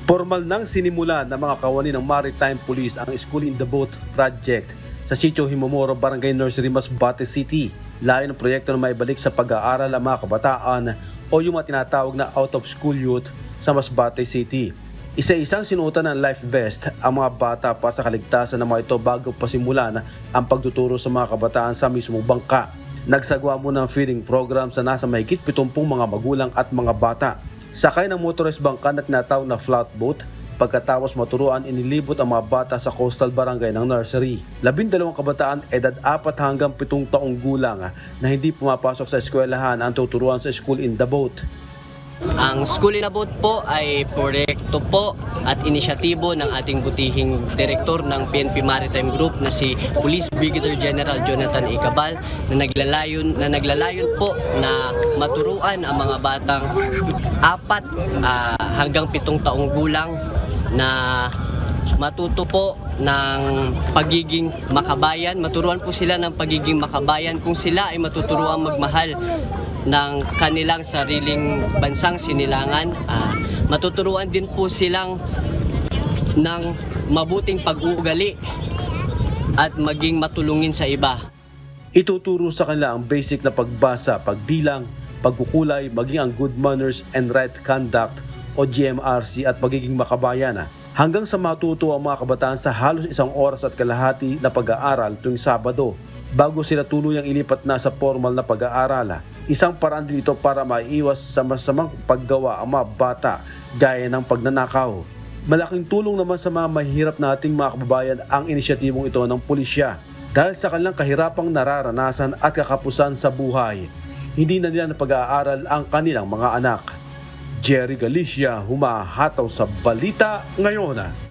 Formal nang sinimula ng mga kawani ng Maritime Police ang School in the Boat Project sa Sitio Himomoro, Barangay Nursery, Masbate City. Layo ng proyekto na maibalik sa pag-aaral ang mga kabataan o yung mga tinatawag na out-of-school youth sa Masbate City. Isa-isang sinuotan ng life vest ang mga bata para sa kaligtasan ng mga ito bago pasimulan ang pagtuturo sa mga kabataan sa mismong bangka. Nagsagawa muna ng feeding program sa nasa mahigit 70 mga magulang at mga bata. Sakay ng motorized bangka na tinatawag na flatboat. Pagkatapos maturuan, inilibot ang mga bata sa coastal barangay ng nursery. 12 kabataan edad 4 hanggang 7 taong gulang na hindi pumapasok sa eskwelahan ang tuturuan sa School in the Boat. Ang School in the Boat po ay proyekto po at inisyatibo ng ating butihing direktor ng PNP Maritime Group na si Police Brigadier General Jonathan Icabal na naglalayon po na maturuan ang mga batang 4 hanggang 7 taong gulang na matuto po ng pagiging makabayan. Maturuan po sila ng pagiging makabayan kung sila ay matuturuan magmahal ng kanilang sariling bansang sinilangan. Matuturuan din po silang ng mabuting pag-uugali at maging matulungin sa iba. Ituturo sa kanila ang basic na pagbasa, pagbilang, pagkukulay, maging ang good manners and right conduct o GMRC at pagiging makabayan. Hanggang sa matuto ang mga kabataan sa halos 1 oras at kalahati na pag-aaral tuwing Sabado bago sila tuluyang ilipat na sa formal na pag-aaral. Isang paraan din ito para maiiwas sa masamang paggawa ang mga bata gaya ng pagnanakaw. Malaking tulong naman sa mga mahihirap nating mga kababayan ang inisyatibong ito ng pulisya dahil sa kanilang kahirapang nararanasan at kakapusan sa buhay. Hindi na nila napag-aaral ang kanilang mga anak. Jerry Galicia, humahataw sa Balita Ngayon.